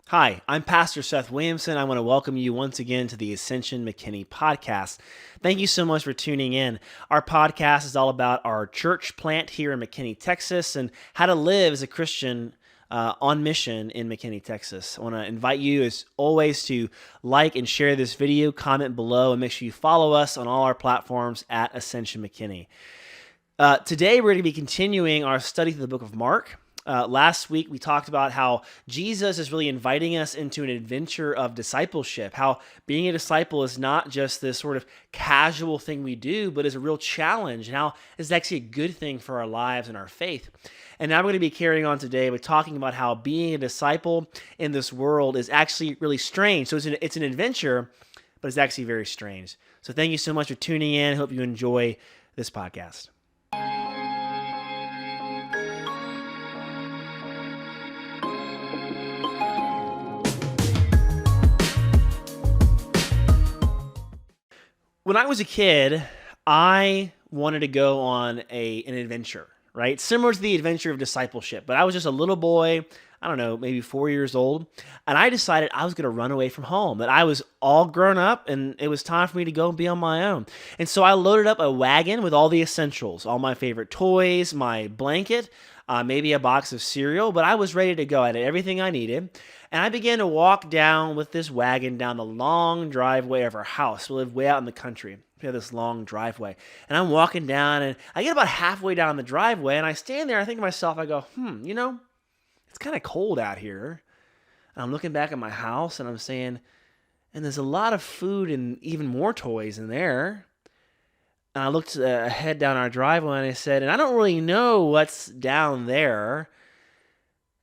Hi, I'm Pastor Seth Williamson. I want to welcome you once again to the Ascension McKinney podcast. Thank you so much for tuning in. Our podcast is all about our church plant here in McKinney, Texas, and how to live as a Christian on mission in McKinney, Texas. I want to invite you, as always, to like and share this video, comment below, and make sure you follow us on all our platforms at Ascension McKinney. Today, we're going to be continuing our study through the book of Mark. Last week, we talked about how Jesus is really inviting us into an adventure of discipleship, how being a disciple is not just this sort of casual thing we do, but is a real challenge, and how it's actually a good thing for our lives and our faith. And now we're going to be carrying on today with talking about how being a disciple in this world is actually really strange. So it's an adventure, but it's actually very strange. So thank you so much for tuning in. I hope you enjoy this podcast. When I was a kid, I wanted to go on an adventure, right? Similar to the adventure of discipleship. But I was just a little boy, I don't know, maybe 4 years old. And I decided I was going to run away from home, that I was all grown up and it was time for me to go and be on my own. And so I loaded up a wagon with all the essentials, all my favorite toys, my blanket, maybe a box of cereal, but I was ready to go. I had everything I needed. And I began to walk down with this wagon down the long driveway of our house. We live way out in the country. We have this long driveway. And I'm walking down, and I get about halfway down the driveway, and I stand there, I think to myself, I go, it's kind of cold out here. And I'm looking back at my house, and I'm saying, and there's a lot of food and even more toys in there. And I looked ahead down our driveway, and I said, and I don't really know what's down there.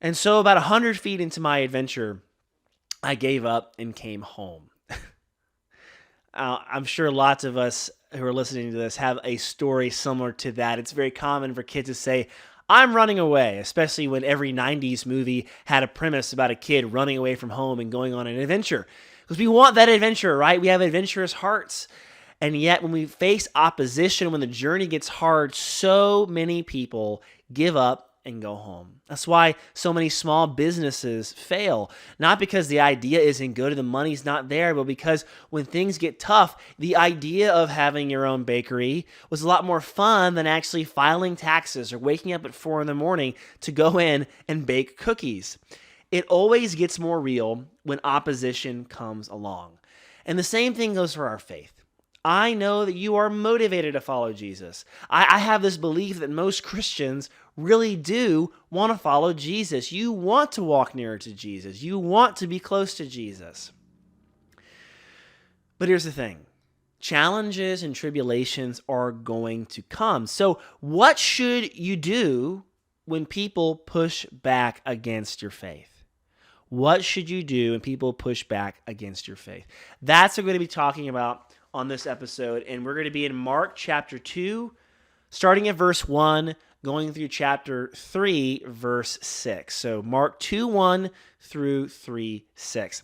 And so about 100 feet into my adventure, I gave up and came home. I'm sure lots of us who are listening to this have a story similar to that. It's very common for kids to say, I'm running away, especially when every 90s movie had a premise about a kid running away from home and going on an adventure. Because we want that adventure, right? We have adventurous hearts. And yet when we face opposition, when the journey gets hard, so many people give up and go home. That's why so many small businesses fail. Not because the idea isn't good or the money's not there, but because when things get tough, the idea of having your own bakery was a lot more fun than actually filing taxes or waking up at 4 a.m. to go in and bake cookies. It always gets more real when opposition comes along. And the same thing goes for our faith. I know that you are motivated to follow Jesus. I have this belief that most Christians really do want to follow Jesus. You want to walk nearer to Jesus. You want to be close to Jesus. But here's the thing. Challenges and tribulations are going to come. So what should you do when people push back against your faith? What should you do when people push back against your faith? That's what we're going to be talking about on this episode, and we're going to be in Mark chapter 2, starting at verse 1, going through chapter 3, verse 6. So Mark 2, 1 through 3, 6.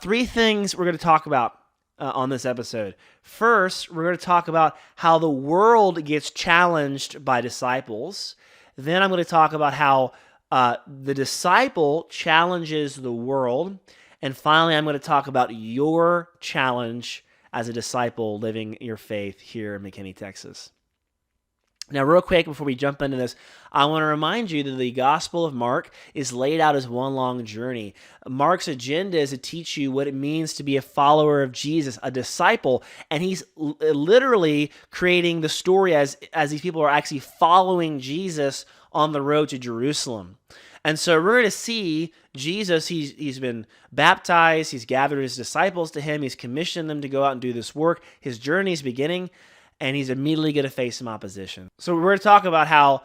Three things we're going to talk about on this episode. First, we're going to talk about how the world gets challenged by disciples. Then I'm going to talk about how the disciple challenges the world. And finally, I'm going to talk about your challenge as a disciple living your faith here in McKinney, Texas. Now, real quick, before we jump into this, I want to remind you that the Gospel of Mark is laid out as one long journey. Mark's agenda is to teach you what it means to be a follower of Jesus, a disciple, and he's literally creating the story as these people are actually following Jesus on the road to Jerusalem. And so we're going to see Jesus, he's been baptized, he's gathered his disciples to him, he's commissioned them to go out and do this work. His journey is beginning, and he's immediately going to face some opposition. So we're going to talk about how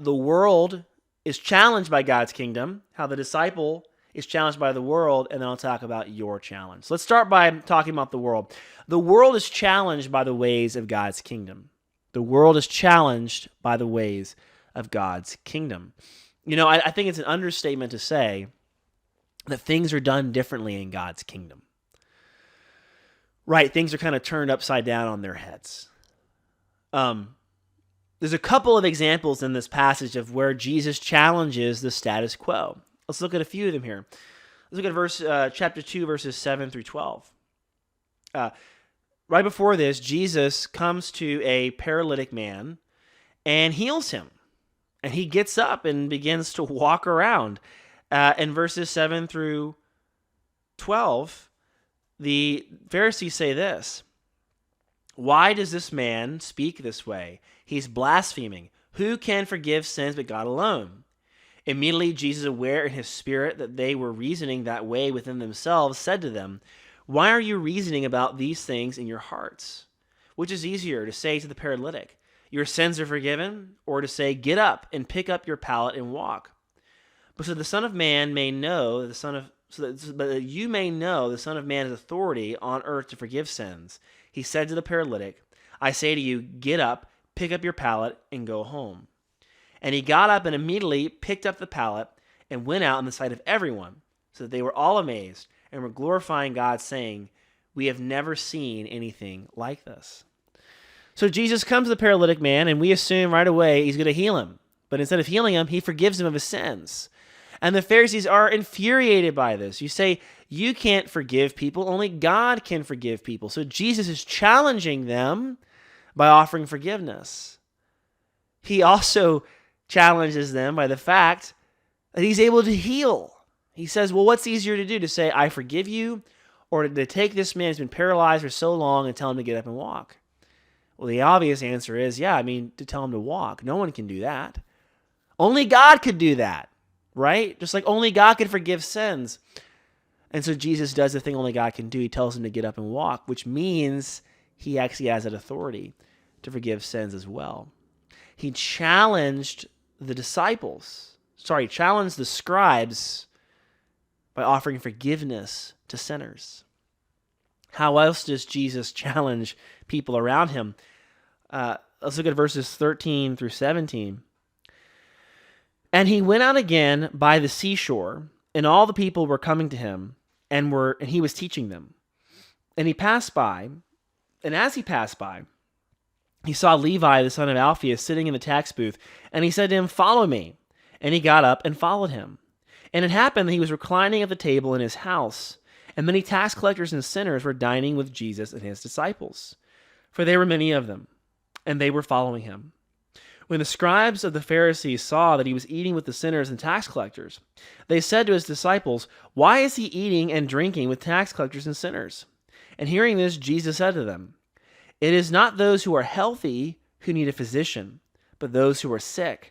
the world is challenged by God's kingdom, how the disciple is challenged by the world, and then I'll talk about your challenge. So let's start by talking about the world. The world is challenged by the ways of God's kingdom. The world is challenged by the ways of God's kingdom. You know, I think it's an understatement to say that things are done differently in God's kingdom. Right, things are kind of turned upside down on their heads. There's a couple of examples in this passage of where Jesus challenges the status quo. Let's look at a few of them here. Let's look at chapter 2, verses 7 through 12. Right before this, Jesus comes to a paralytic man and heals him. And he gets up and begins to walk around. In verses 7 through 12, the Pharisees say this: "Why does this man speak this way? He's blaspheming. Who can forgive sins but God alone?" Immediately Jesus, aware in his spirit that they were reasoning that way within themselves, said to them, "Why are you reasoning about these things in your hearts? Which is easier, to say to the paralytic, 'Your sins are forgiven,' or to say, 'Get up and pick up your pallet and walk'? But so the Son of Man may know but that you may know the Son of Man has authority on earth to forgive sins." He said to the paralytic, "I say to you, get up, pick up your pallet, and go home." And he got up and immediately picked up the pallet and went out in the sight of everyone, so that they were all amazed and were glorifying God, saying, "We have never seen anything like this." So Jesus comes to the paralytic man, and we assume right away he's going to heal him. But instead of healing him, he forgives him of his sins. And the Pharisees are infuriated by this. You say, you can't forgive people, only God can forgive people. So Jesus is challenging them by offering forgiveness. He also challenges them by the fact that he's able to heal. He says, well, what's easier to do, to say, "I forgive you," or to take this man who's been paralyzed for so long and tell him to get up and walk? Well, the obvious answer is, to tell him to walk. No one can do that. Only God could do that, right? Just like only God can forgive sins. And so Jesus does the thing only God can do. He tells him to get up and walk, which means he actually has that authority to forgive sins as well. He challenged the scribes by offering forgiveness to sinners. How else does Jesus challenge people around him? Let's look at verses 13 through 17. "And he went out again by the seashore, and all the people were coming to him, and he was teaching them. And he passed by, and as he passed by, he saw Levi, the son of Alphaeus, sitting in the tax booth, and he said to him, 'Follow me.' And he got up and followed him. And it happened that he was reclining at the table in his house, and many tax collectors and sinners were dining with Jesus and his disciples, for there were many of them, and they were following him. When the scribes of the Pharisees saw that he was eating with the sinners and tax collectors, they said to his disciples, 'Why is he eating and drinking with tax collectors and sinners?' And hearing this, Jesus said to them, 'It is not those who are healthy who need a physician, but those who are sick.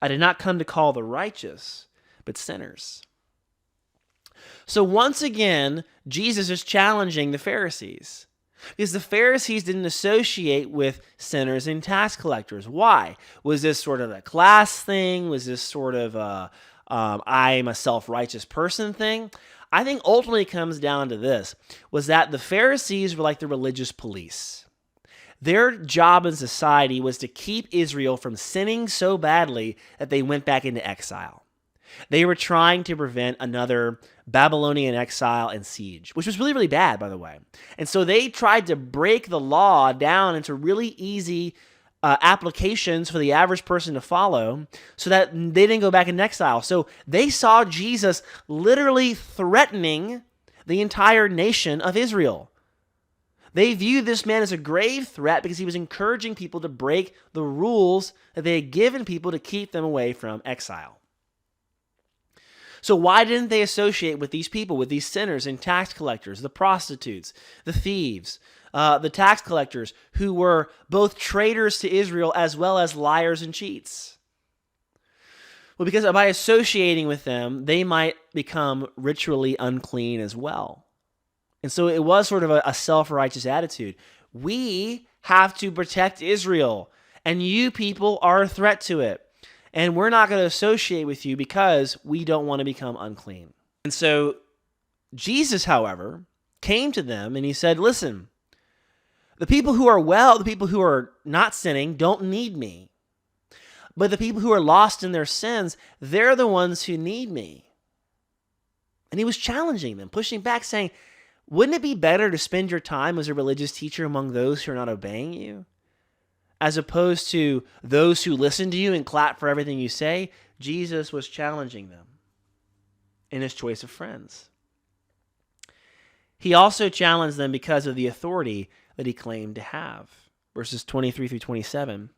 I did not come to call the righteous, but sinners.'" So once again, Jesus is challenging the Pharisees, because the Pharisees didn't associate with sinners and tax collectors. Why? Was this sort of a class thing? Was this sort of a I'm a self-righteous person thing? I think ultimately it comes down to this, was that the Pharisees were like the religious police. Their job in society was to keep Israel from sinning so badly that they went back into exile. They were trying to prevent another Babylonian exile and siege, which was really, really bad, by the way. And so they tried to break the law down into really easy applications for the average person to follow so that they didn't go back in exile. So they saw Jesus literally threatening the entire nation of Israel. They viewed this man as a grave threat because he was encouraging people to break the rules that they had given people to keep them away from exile. So why didn't they associate with these people, with these sinners and tax collectors, the prostitutes, the thieves, the tax collectors who were both traitors to Israel as well as liars and cheats? Well, because by associating with them, they might become ritually unclean as well. And so it was sort of a self-righteous attitude. We have to protect Israel, and you people are a threat to it. And we're not going to associate with you because we don't want to become unclean. And so Jesus, however, came to them and he said, listen, the people who are well, the people who are not sinning, don't need me. But the people who are lost in their sins, they're the ones who need me. And he was challenging them, pushing back, saying, wouldn't it be better to spend your time as a religious teacher among those who are not obeying you, as opposed to those who listen to you and clap for everything you say? Jesus was challenging them in his choice of friends. He also challenged them because of the authority that he claimed to have. Verses 23 through 27.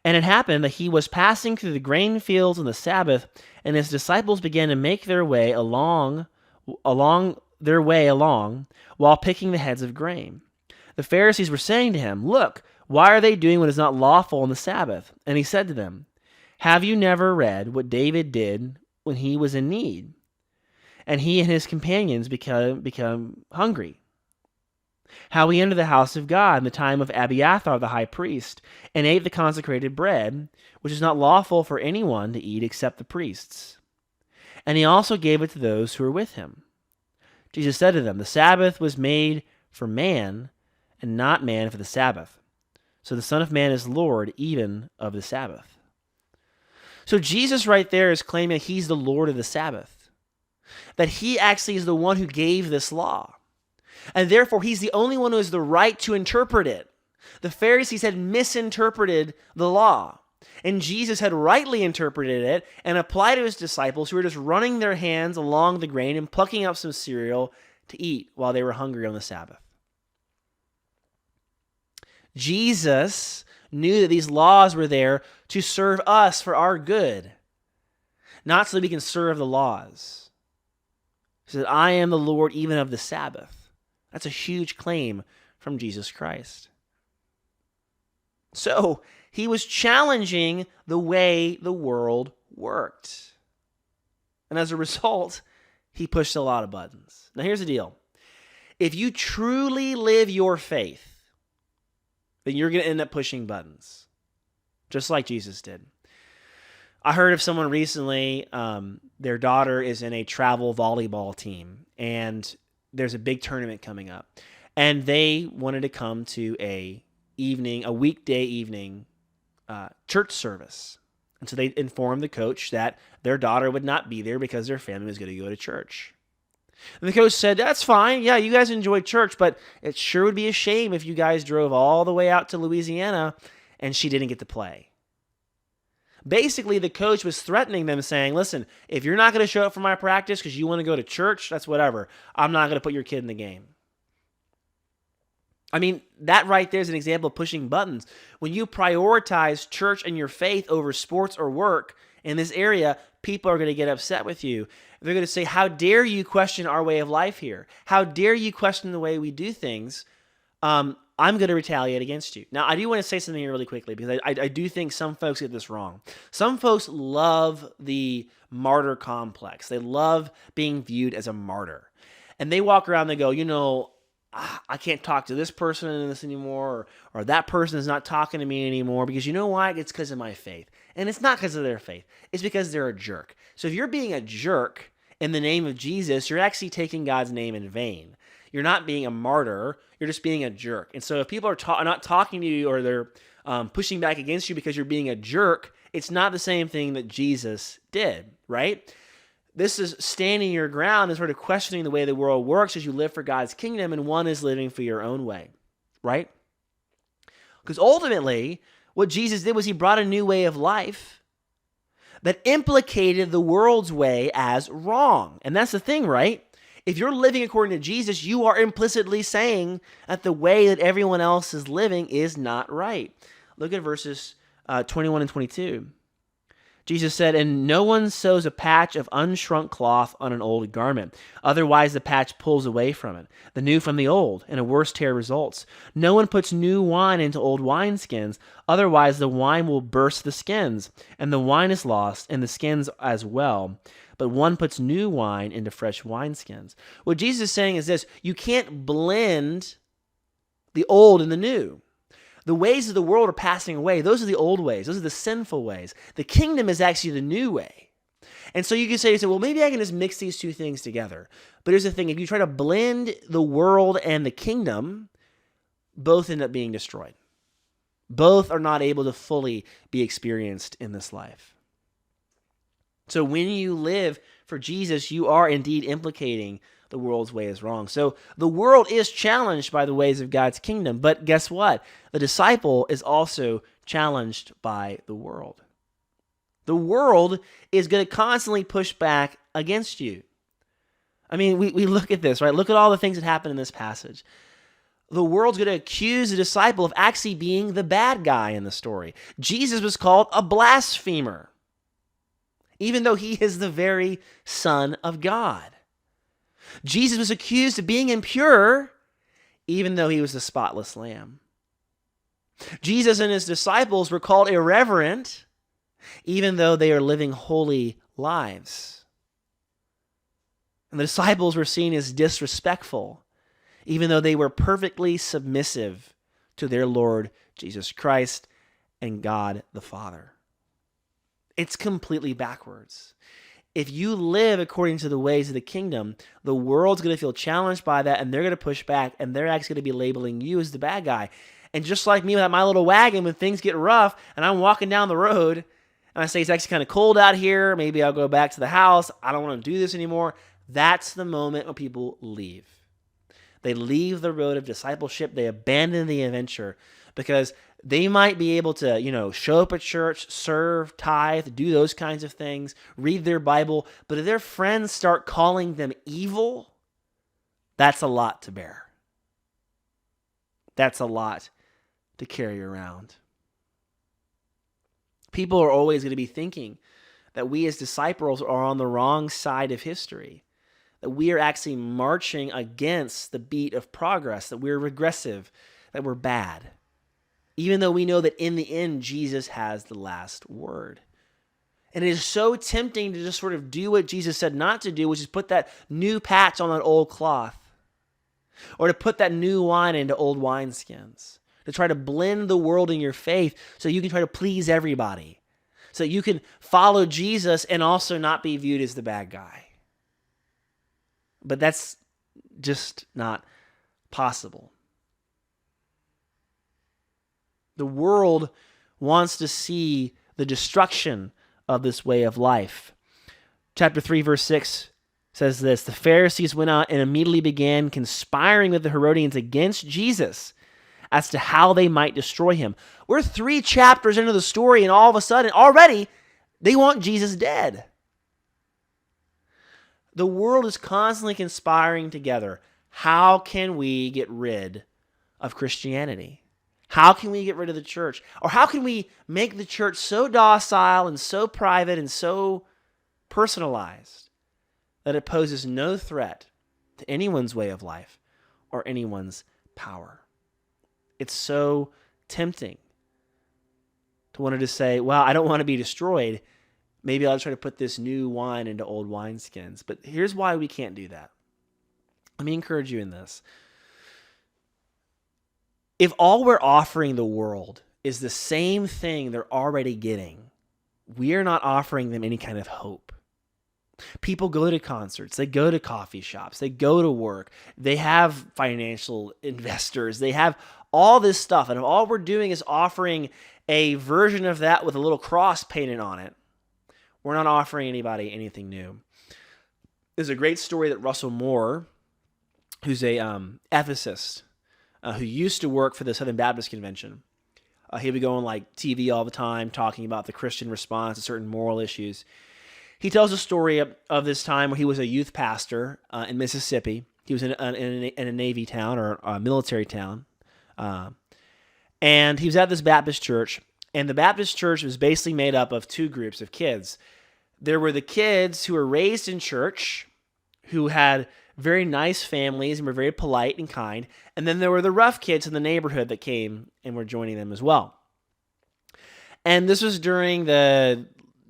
And it happened that he was passing through the grain fields on the Sabbath, and his disciples began to make their way along while picking the heads of grain. The Pharisees were saying to him, "Look, why are they doing what is not lawful on the Sabbath?" And he said to them, "Have you never read what David did when he was in need, and he and his companions become hungry? How he entered the house of God in the time of Abiathar the high priest, and ate the consecrated bread, which is not lawful for anyone to eat except the priests. And he also gave it to those who were with him." Jesus said to them, "The Sabbath was made for man, and not man for the Sabbath. So the Son of Man is Lord even of the Sabbath." So Jesus right there is claiming he's the Lord of the Sabbath, that he actually is the one who gave this law. And therefore, he's the only one who has the right to interpret it. The Pharisees had misinterpreted the law, and Jesus had rightly interpreted it and applied it to his disciples who were just running their hands along the grain and plucking up some cereal to eat while they were hungry on the Sabbath. Jesus knew that these laws were there to serve us for our good, not so that we can serve the laws. He said, "I am the Lord even of the Sabbath." That's a huge claim from Jesus Christ. So he was challenging the way the world worked. And as a result, he pushed a lot of buttons. Now here's the deal. If you truly live your faith, then you're going to end up pushing buttons, just like Jesus did. I heard of someone recently, their daughter is in a travel volleyball team, and there's a big tournament coming up, and they wanted to come to a weekday evening church service. And so they informed the coach that their daughter would not be there because their family was going to go to church. And the coach said, "That's fine. Yeah, you guys enjoy church, but it sure would be a shame if you guys drove all the way out to Louisiana and she didn't get to play." Basically, the coach was threatening them, saying, "Listen, if you're not going to show up for my practice because you want to go to church, that's whatever. I'm not going to put your kid in the game." I mean, that right there is an example of pushing buttons. When you prioritize church and your faith over sports or work in this area, people are going to get upset with you. They're going to say, "How dare you question our way of life here? How dare you question the way we do things? I'm going to retaliate against you." Now, I do want to say something here really quickly because I do think some folks get this wrong. Some folks love the martyr complex. They love being viewed as a martyr. And they walk around and they go, I can't talk to this person in this anymore, or that person is not talking to me anymore because you know why? It's because of my faith. And it's not because of their faith. It's because they're a jerk. So if you're being a jerk in the name of Jesus, you're actually taking God's name in vain. You're not being a martyr. You're just being a jerk. And so if people are not talking to you or they're pushing back against you because you're being a jerk, it's not the same thing that Jesus did, right? This is standing your ground and sort of questioning the way the world works as you live for God's kingdom, and one is living for your own way, right? Because ultimately, what Jesus did was he brought a new way of life that implicated the world's way as wrong. And that's the thing, right? If you're living according to Jesus, you are implicitly saying that the way that everyone else is living is not right. Look at verses 21 and 22. Jesus said, "And no one sews a patch of unshrunk cloth on an old garment. Otherwise, the patch pulls away from it, the new from the old, and a worse tear results. No one puts new wine into old wineskins. Otherwise, the wine will burst the skins, and the wine is lost, and the skins as well. But one puts new wine into fresh wineskins." What Jesus is saying is this: you can't blend the old and the new. The ways of the world are passing away. Those are the old ways. Those are the sinful ways. The kingdom is actually the new way. And so you can say, well, maybe I can just mix these two things together. But here's the thing. If you try to blend the world and the kingdom, both end up being destroyed. Both are not able to fully be experienced in this life. So when you live for Jesus, you are indeed implicating the world's way is wrong. So the world is challenged by the ways of God's kingdom, but guess what? The disciple is also challenged by the world. The world is going to constantly push back against you. I mean, we look at this, right? Look at all the things that happen in this passage. The world's going to accuse the disciple of actually being the bad guy in the story. Jesus was called a blasphemer, even though he is the very Son of God. Jesus was accused of being impure, even though he was the spotless lamb. Jesus and his disciples were called irreverent, even though they are living holy lives. And the disciples were seen as disrespectful, even though they were perfectly submissive to their Lord Jesus Christ and God the Father. It's completely backwards. If you live according to the ways of the kingdom, the world's going to feel challenged by that, and they're going to push back, and they're actually going to be labeling you as the bad guy. And just like me with my little wagon, when things get rough, and I'm walking down the road, and I say, it's actually kind of cold out here, maybe I'll go back to the house, I don't want to do this anymore, that's the moment when people leave. They leave the road of discipleship, they abandon the adventure, because they might be able to, show up at church, serve, tithe, do those kinds of things, read their Bible. But if their friends start calling them evil, that's a lot to bear. That's a lot to carry around. People are always going to be thinking that we as disciples are on the wrong side of history, that we are actually marching against the beat of progress, that we're regressive, that we're bad. Even though we know that in the end, Jesus has the last word. And it is so tempting to just sort of do what Jesus said not to do, which is put that new patch on that old cloth, or to put that new wine into old wineskins, to try to blend the world in your faith so you can try to please everybody, so you can follow Jesus and also not be viewed as the bad guy. But that's just not possible. The world wants to see the destruction of this way of life. Chapter 3, verse 6 says this: the Pharisees went out and immediately began conspiring with the Herodians against Jesus as to how they might destroy him. We're 3 chapters into the story, and all of a sudden, already, they want Jesus dead. The world is constantly conspiring together. How can we get rid of Christianity? How can we get rid of the church? Or how can we make the church so docile and so private and so personalized that it poses no threat to anyone's way of life or anyone's power? It's so tempting to want to just say, well, I don't want to be destroyed. Maybe I'll try to put this new wine into old wineskins. But here's why we can't do that. Let me encourage you in this. If all we're offering the world is the same thing they're already getting, we are not offering them any kind of hope. People go to concerts, they go to coffee shops, they go to work, they have financial investors, they have all this stuff. And if all we're doing is offering a version of that with a little cross painted on it, we're not offering anybody anything new. There's a great story that Russell Moore, who's a ethicist, who used to work for the Southern Baptist Convention. He would be going like TV all the time, talking about the Christian response to certain moral issues. He tells a story of this time where he was a youth pastor in Mississippi. He was in a Navy town or a military town. And he was at this Baptist church. And the Baptist church was basically made up of 2 groups of kids. There were the kids who were raised in church, who had very nice families and were very polite and kind. And then there were the rough kids in the neighborhood that came and were joining them as well. And this was during the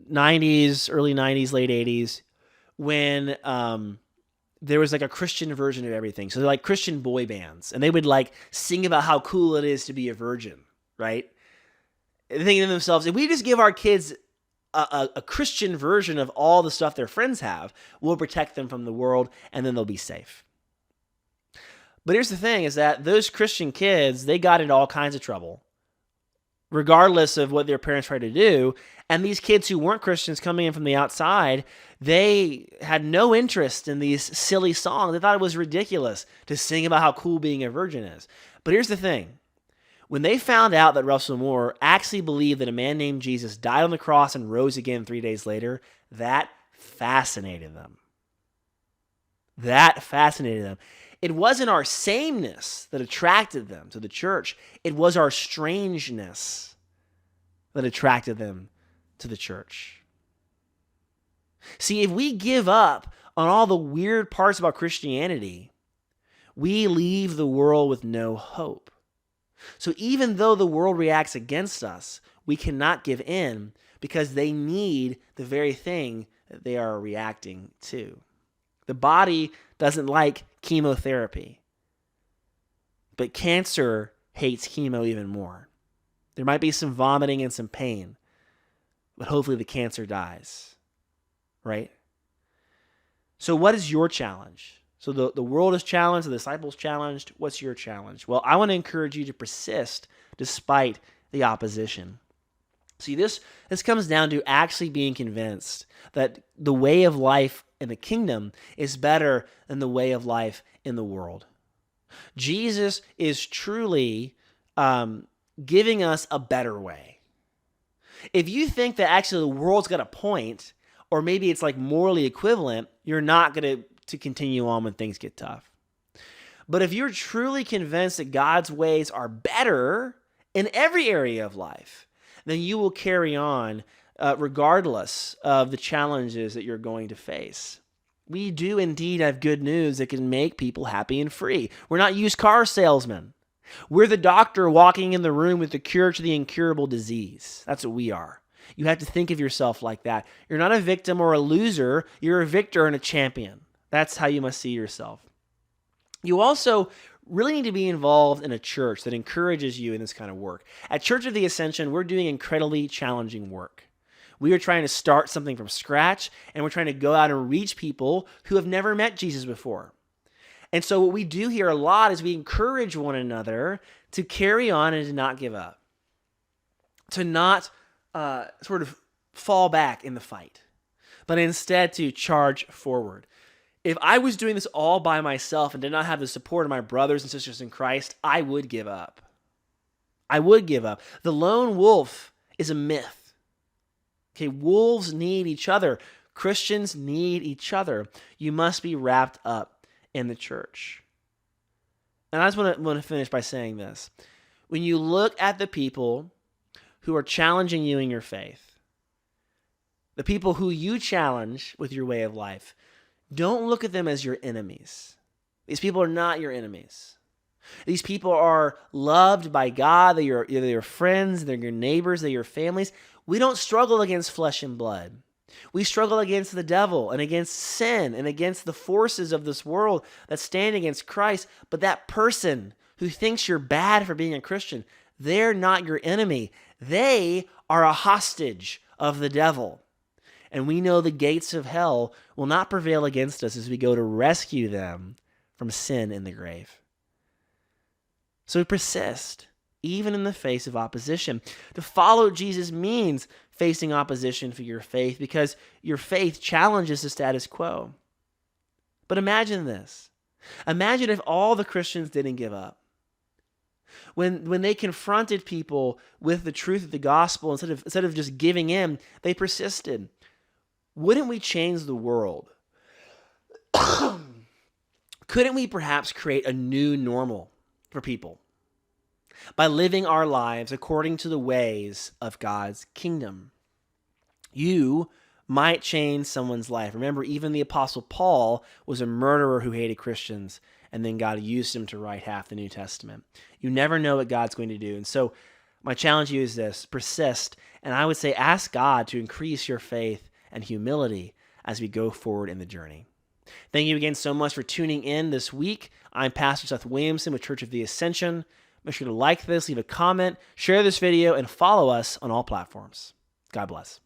90s, early 90s, late 80s, when there was like a Christian version of everything. So they're like Christian boy bands. And they would like sing about how cool it is to be a virgin, right? And thinking to themselves, if we just give our kids a Christian version of all the stuff their friends have, we'll protect them from the world, and then they'll be safe. But here's the thing, is that those Christian kids, they got into all kinds of trouble, regardless of what their parents tried to do. And these kids who weren't Christians coming in from the outside, they had no interest in these silly songs. They thought it was ridiculous to sing about how cool being a virgin is. But here's the thing. When they found out that Russell Moore actually believed that a man named Jesus died on the cross and rose again 3 days later, that fascinated them. That fascinated them. It wasn't our sameness that attracted them to the church. It was our strangeness that attracted them to the church. See, if we give up on all the weird parts about Christianity, we leave the world with no hope. So even though the world reacts against us, we cannot give in because they need the very thing that they are reacting to. The body doesn't like chemotherapy, but cancer hates chemo even more. There might be some vomiting and some pain, but hopefully the cancer dies, right? So what is your challenge? So the world is challenged, the disciples challenged. What's your challenge? Well, I want to encourage you to persist despite the opposition. See, this comes down to actually being convinced that the way of life in the kingdom is better than the way of life in the world. Jesus is truly giving us a better way. If you think that actually the world's got a point, or maybe it's like morally equivalent, you're not going to continue on when things get tough. But if you're truly convinced that God's ways are better in every area of life, then you will carry on regardless of the challenges that you're going to face. We do indeed have good news that can make people happy and free. We're not used car salesmen. We're the doctor walking in the room with the cure to the incurable disease. That's what we are. You have to think of yourself like that. You're not a victim or a loser. You're a victor and a champion. That's how you must see yourself. You also really need to be involved in a church that encourages you in this kind of work. At Church of the Ascension, we're doing incredibly challenging work. We are trying to start something from scratch, and we're trying to go out and reach people who have never met Jesus before. And so what we do here a lot is we encourage one another to carry on and to not give up, to not sort of fall back in the fight, but instead to charge forward. If I was doing this all by myself and did not have the support of my brothers and sisters in Christ, I would give up. I would give up. The lone wolf is a myth. Okay, wolves need each other. Christians need each other. You must be wrapped up in the church. And I just want to finish by saying this. When you look at the people who are challenging you in your faith, the people who you challenge with your way of life, don't look at them as your enemies. These people are not your enemies. These people are loved by God. They're your friends, they're your neighbors, they're your families. We don't struggle against flesh and blood. We struggle against the devil and against sin and against the forces of this world that stand against Christ. But that person who thinks you're bad for being a Christian, they're not your enemy. They are a hostage of the devil. And we know the gates of hell will not prevail against us as we go to rescue them from sin in the grave. So persist, even in the face of opposition. To follow Jesus means facing opposition for your faith because your faith challenges the status quo. But imagine this. Imagine if all the Christians didn't give up. When they confronted people with the truth of the gospel, instead of just giving in, they persisted. Wouldn't we change the world? Couldn't we perhaps create a new normal for people by living our lives according to the ways of God's kingdom? You might change someone's life. Remember, even the Apostle Paul was a murderer who hated Christians, and then God used him to write half the New Testament. You never know what God's going to do. And so my challenge to you is this: persist. And I would say ask God to increase your faith and humility as we go forward in the journey. Thank you again so much for tuning in this week. I'm Pastor Seth Williamson with Church of the Ascension. Make sure to like this, leave a comment, share this video, and follow us on all platforms. God bless.